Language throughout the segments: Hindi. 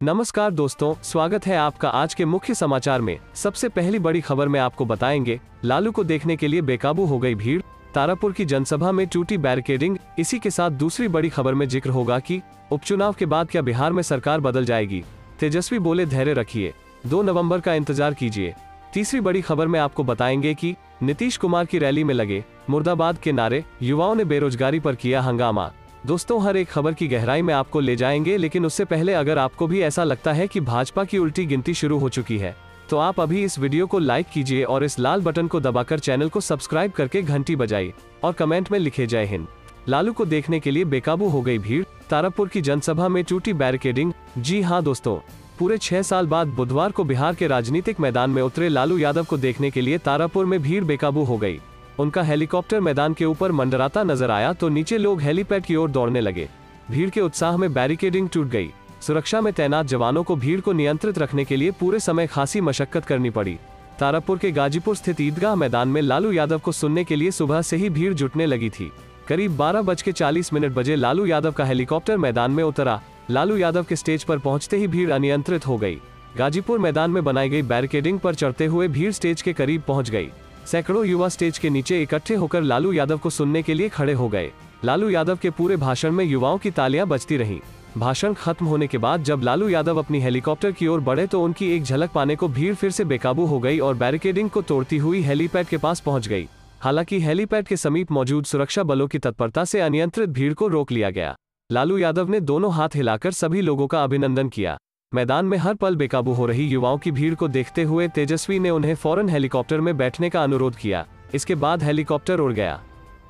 नमस्कार दोस्तों, स्वागत है आपका आज के मुख्य समाचार में। सबसे पहली बड़ी खबर में आपको बताएंगे, लालू को देखने के लिए बेकाबू हो गई भीड़, तारापुर की जनसभा में टूटी बैरिकेडिंग। इसी के साथ दूसरी बड़ी खबर में जिक्र होगा कि उपचुनाव के बाद क्या बिहार में सरकार बदल जाएगी। तेजस्वी बोले धैर्य रखिए, 2 नवंबर का इंतजार कीजिए। तीसरी बड़ी खबर में आपको बताएंगे कि नीतीश कुमार की रैली में लगे मुर्दाबाद के नारे, युवाओं ने बेरोजगारी पर किया हंगामा। दोस्तों, हर एक खबर की गहराई में आपको ले जाएंगे, लेकिन उससे पहले अगर आपको भी ऐसा लगता है कि भाजपा की उल्टी गिनती शुरू हो चुकी है, तो आप अभी इस वीडियो को लाइक कीजिए और इस लाल बटन को दबाकर चैनल को सब्सक्राइब करके घंटी बजाइए और कमेंट में लिखे जय हिंद। लालू को देखने के लिए बेकाबू हो गई भीड़, तारापुर की जनसभा में टूटी बैरिकेडिंग। जी हाँ दोस्तों, पूरे 6 साल बाद बुधवार को बिहार के राजनीतिक मैदान में उतरे लालू यादव को देखने के लिए तारापुर में भीड़ बेकाबू हो गई। उनका हेलीकॉप्टर मैदान के ऊपर मंडराता नजर आया तो नीचे लोग हेलीपैड की ओर दौड़ने लगे। भीड़ के उत्साह में बैरिकेडिंग टूट गई। सुरक्षा में तैनात जवानों को भीड़ को नियंत्रित रखने के लिए पूरे समय खासी मशक्कत करनी पड़ी। तारापुर के गाजीपुर स्थित ईदगाह मैदान में लालू यादव को सुनने के लिए सुबह से ही भीड़ जुटने लगी थी। करीब 12:40 बजे लालू यादव का हेलीकॉप्टर मैदान में उतरा। लालू यादव के स्टेज पर पहुंचते ही भीड़ अनियंत्रित हो गई। गाजीपुर मैदान में बनाई गई बैरिकेडिंग पर चढ़ते हुए भीड़ स्टेज के करीब पहुंच गई। सैकड़ों युवा स्टेज के नीचे इकट्ठे होकर लालू यादव को सुनने के लिए खड़े हो गए। लालू यादव के पूरे भाषण में युवाओं की तालियां बजती रहीं। भाषण खत्म होने के बाद जब लालू यादव अपनी हेलीकॉप्टर की ओर बढ़े तो उनकी एक झलक पाने को भीड़ फिर से बेकाबू हो गई और बैरिकेडिंग को तोड़ती हुई हेलीपैड के पास पहुंच गई। हालांकि हेलीपैड के समीप मौजूद सुरक्षा बलों की तत्परता से अनियंत्रित भीड़ को रोक लिया गया। लालू यादव ने दोनों हाथ हिलाकर सभी लोगों का अभिनंदन किया। मैदान में हर पल बेकाबू हो रही युवाओं की भीड़ को देखते हुए तेजस्वी ने उन्हें फौरन हेलीकॉप्टर में बैठने का अनुरोध किया। इसके बाद हेलीकॉप्टर उड़ गया।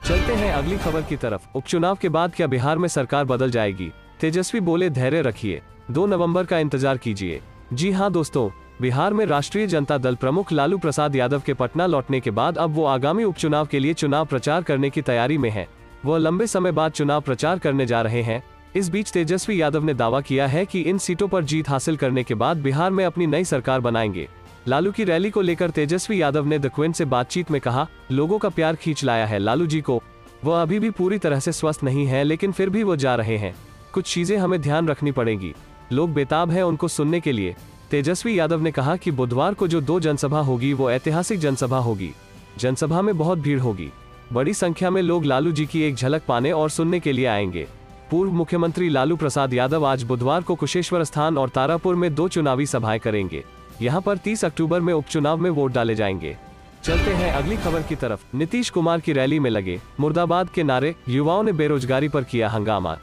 चलते हैं अगली खबर की तरफ। उपचुनाव के बाद क्या बिहार में सरकार बदल जाएगी? तेजस्वी बोले धैर्य रखिए, 2 नवंबर का इंतजार कीजिए। जी हाँ दोस्तों, बिहार में राष्ट्रीय जनता दल प्रमुख लालू प्रसाद यादव के पटना लौटने के बाद अब वो आगामी उपचुनाव के लिए चुनाव प्रचार करने की तैयारी में है। वह लंबे समय बाद चुनाव प्रचार करने जा रहे हैं। इस बीच तेजस्वी यादव ने दावा किया है कि इन सीटों पर जीत हासिल करने के बाद बिहार में अपनी नई सरकार बनाएंगे। लालू की रैली को लेकर तेजस्वी यादव ने द क्विंट से बातचीत में कहा, लोगों का प्यार खींच लाया है लालू जी को। वह अभी भी पूरी तरह से स्वस्थ नहीं है, लेकिन फिर भी वो जा रहे हैं। कुछ चीजें हमें ध्यान रखनी पड़ेंगी। लोग बेताब हैं उनको सुनने के लिए। तेजस्वी यादव ने कहा कि बुधवार को जो 2 जनसभा होगी वो ऐतिहासिक जनसभा होगी। जनसभा में बहुत भीड़ होगी। बड़ी संख्या में लोग लालू जी की एक झलक पाने और सुनने के लिए आएंगे। पूर्व मुख्यमंत्री लालू प्रसाद यादव आज बुधवार को कुशेश्वर स्थान और तारापुर में 2 चुनावी सभाएं करेंगे। यहां पर 30 अक्टूबर में उपचुनाव में वोट डाले जाएंगे। चलते हैं अगली खबर की तरफ। नीतीश कुमार की रैली में लगे मुर्दाबाद के नारे, युवाओं ने बेरोजगारी पर किया हंगामा।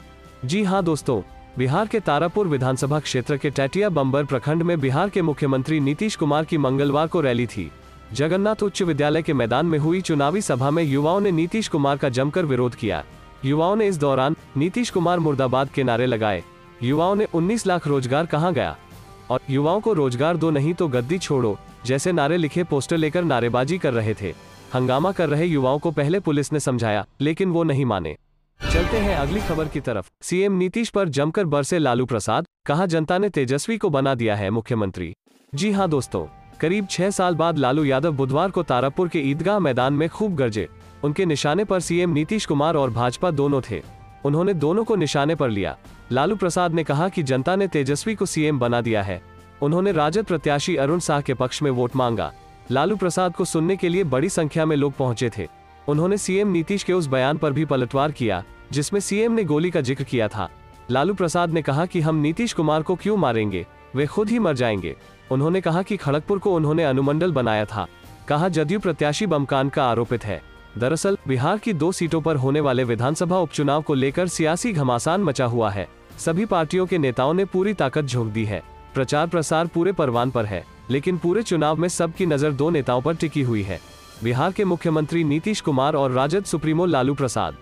जी हाँ दोस्तों, बिहार के तारापुर विधानसभा क्षेत्र के टैटिया बम्बर प्रखंड में बिहार के मुख्यमंत्री नीतीश कुमार की मंगलवार को रैली थी। जगन्नाथ उच्च विद्यालय के मैदान में हुई चुनावी सभा में युवाओं ने नीतीश कुमार का जमकर विरोध किया। युवाओं ने इस दौरान नीतीश कुमार मुर्दाबाद के नारे लगाए। युवाओं ने 19 लाख रोजगार कहां गया और युवाओं को रोजगार दो नहीं तो गद्दी छोड़ो जैसे नारे लिखे पोस्टर लेकर नारेबाजी कर रहे थे। हंगामा कर रहे युवाओं को पहले पुलिस ने समझाया, लेकिन वो नहीं माने। चलते हैं अगली खबर की तरफ। सीएम नीतीश पर जमकर बरसे लालू प्रसाद, कहा जनता ने तेजस्वी को बना दिया है मुख्यमंत्री। जी हाँ दोस्तों, करीब 6 साल बाद लालू यादव बुधवार को तारापुर के ईदगाह मैदान में खूब गरजे। उनके निशाने पर सीएम नीतीश कुमार और भाजपा दोनों थे। उन्होंने दोनों को निशाने पर लिया। लालू प्रसाद ने कहा कि जनता ने तेजस्वी को सीएम बना दिया है। उन्होंने राजद प्रत्याशी अरुण साह के पक्ष में वोट मांगा। लालू प्रसाद को सुनने के लिए बड़ी संख्या में लोग पहुंचे थे। उन्होंने सीएम नीतीश के उस बयान पर भी पलटवार किया जिसमें सीएम ने गोली का जिक्र किया था। लालू प्रसाद ने कहा कि हम नीतीश कुमार को क्यों मारेंगे, वे खुद ही मर जाएंगे। उन्होंने कहा कि खड़गपुर को उन्होंने अनुमंडल बनाया था। कहा जदयू प्रत्याशी बमकांड का आरोपित है। दरअसल बिहार की 2 सीटों पर होने वाले विधानसभा उपचुनाव को लेकर सियासी घमासान मचा हुआ है। सभी पार्टियों के नेताओं ने पूरी ताकत झोंक दी है। प्रचार प्रसार पूरे परवान पर है, लेकिन पूरे चुनाव में सबकी नजर 2 नेताओं पर टिकी हुई है, बिहार के मुख्यमंत्री नीतीश कुमार और राजद सुप्रीमो लालू प्रसाद।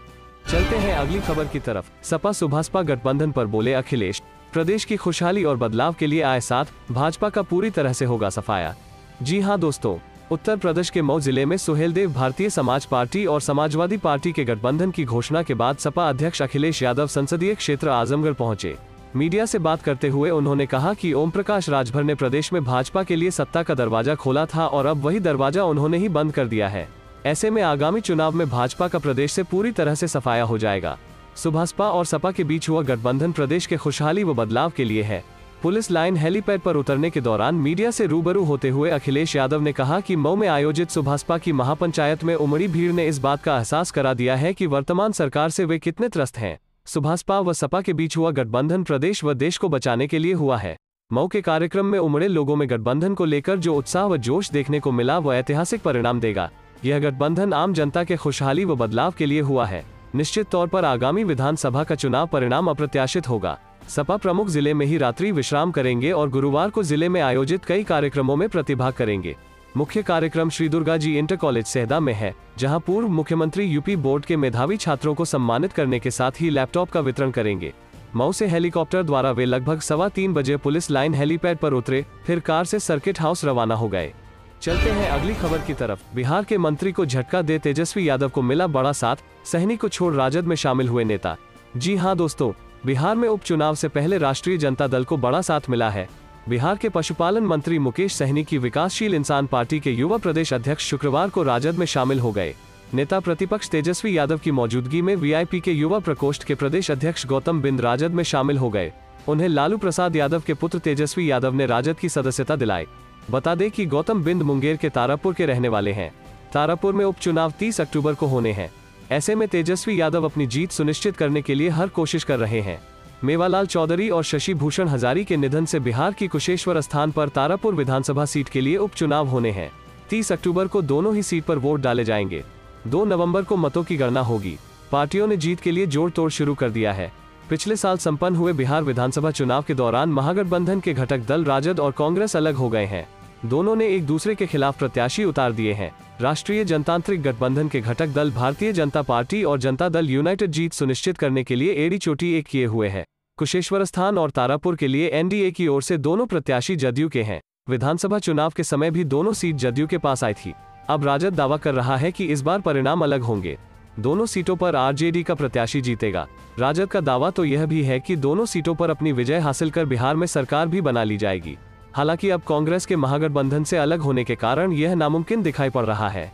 चलते हैं अगली खबर की तरफ। सपा सुभासपा गठबंधन पर बोले अखिलेश, प्रदेश की खुशहाली और बदलाव के लिए आए साथ, भाजपा का पूरी तरह से होगा सफाया। जी हाँ दोस्तों, उत्तर प्रदेश के मऊ जिले में सुहेलदेव भारतीय समाज पार्टी और समाजवादी पार्टी के गठबंधन की घोषणा के बाद सपा अध्यक्ष अखिलेश यादव संसदीय क्षेत्र आजमगढ़ पहुंचे। मीडिया से बात करते हुए उन्होंने कहा कि ओम प्रकाश राजभर ने प्रदेश में भाजपा के लिए सत्ता का दरवाजा खोला था और अब वही दरवाजा उन्होंने ही बंद कर दिया है। ऐसे में आगामी चुनाव में भाजपा का प्रदेश से पूरी तरह से सफाया हो जाएगा। सुभासपा और सपा के बीच हुआ गठबंधन प्रदेश के खुशहाली व बदलाव के लिए है। पुलिस लाइन हेलीपैड पर उतरने के दौरान मीडिया से रूबरू होते हुए अखिलेश यादव ने कहा कि मऊ में आयोजित सुभाषपा की महापंचायत में उमड़ी भीड़ ने इस बात का एहसास करा दिया है कि वर्तमान सरकार से वे कितने त्रस्त हैं। सुभाषपा व सपा के बीच हुआ गठबंधन प्रदेश व देश को बचाने के लिए हुआ है। मऊ के कार्यक्रम में उमड़े लोगों में गठबंधन को लेकर जो उत्साह व जोश देखने को मिला वह ऐतिहासिक परिणाम देगा। यह गठबंधन आम जनता के खुशहाली व बदलाव के लिए हुआ है। निश्चित तौर पर आगामी विधानसभा का चुनाव परिणाम अप्रत्याशित होगा। सपा प्रमुख जिले में ही रात्रि विश्राम करेंगे और गुरुवार को जिले में आयोजित कई कार्यक्रमों में प्रतिभाग करेंगे। मुख्य कार्यक्रम श्री दुर्गा जी इंटर कॉलेज सेहदा में है, जहां पूर्व मुख्यमंत्री यूपी बोर्ड के मेधावी छात्रों को सम्मानित करने के साथ ही लैपटॉप का वितरण करेंगे। मऊ से हेलीकॉप्टर द्वारा वे लगभग 3:15 बजे पुलिस लाइन हेलीपैड पर उतरे, फिर कार से सर्किट हाउस रवाना हो गए। चलते हैं अगली खबर की तरफ। बिहार के मंत्री को झटका दे तेजस्वी यादव को मिला बड़ा साथ, सहनी को छोड़ राजद में शामिल हुए नेता। जी हां दोस्तों, बिहार में उपचुनाव से पहले राष्ट्रीय जनता दल को बड़ा साथ मिला है। बिहार के पशुपालन मंत्री मुकेश सहनी की विकासशील इंसान पार्टी के युवा प्रदेश अध्यक्ष शुक्रवार को राजद में शामिल हो गए। नेता प्रतिपक्ष तेजस्वी यादव की मौजूदगी में वीआईपी के युवा प्रकोष्ठ के प्रदेश अध्यक्ष गौतम बिंद राजद में शामिल हो गए। उन्हें लालू प्रसाद यादव के पुत्र तेजस्वी यादव ने राजद की सदस्यता दिलाई। बता दें कि गौतम बिंद मुंगेर के तारापुर के रहने वाले हैं। तारापुर में उपचुनाव 30 अक्टूबर को होने हैं। ऐसे में तेजस्वी यादव अपनी जीत सुनिश्चित करने के लिए हर कोशिश कर रहे हैं। मेवालाल चौधरी और शशि भूषण हजारी के निधन से बिहार की कुशेश्वर स्थान पर तारापुर विधानसभा सीट के लिए उपचुनाव होने हैं। 30 अक्टूबर को दोनों ही सीट पर वोट डाले जाएंगे। 2 नवंबर को मतों की गणना होगी। पार्टियों ने जीत के लिए जोड़ तोड़ शुरू कर दिया है। पिछले साल संपन्न हुए बिहार विधानसभा चुनाव के दौरान महागठबंधन के घटक दल राजद और कांग्रेस अलग हो गए हैं। दोनों ने एक दूसरे के खिलाफ प्रत्याशी उतार दिए हैं। राष्ट्रीय जनतांत्रिक गठबंधन के घटक दल भारतीय जनता पार्टी और जनता दल यूनाइटेड जीत सुनिश्चित करने के लिए एड़ी चोटी एक किए हुए है। कुशेश्वर स्थान और तारापुर के लिए एनडीए की ओर से दोनों प्रत्याशी जदयू के हैं। विधानसभा चुनाव के समय भी दोनों सीट जदयू के पास आई थी। अब राजद दावा कर रहा है कि इस बार परिणाम अलग होंगे। दोनों सीटों पर आरजेडी का प्रत्याशी जीतेगा। राजद का दावा तो यह भी है कि दोनों सीटों पर अपनी विजय हासिल कर बिहार में सरकार भी बना ली जाएगी। हालांकि अब कांग्रेस के महागठबंधन से अलग होने के कारण यह नामुमकिन दिखाई पड़ रहा है।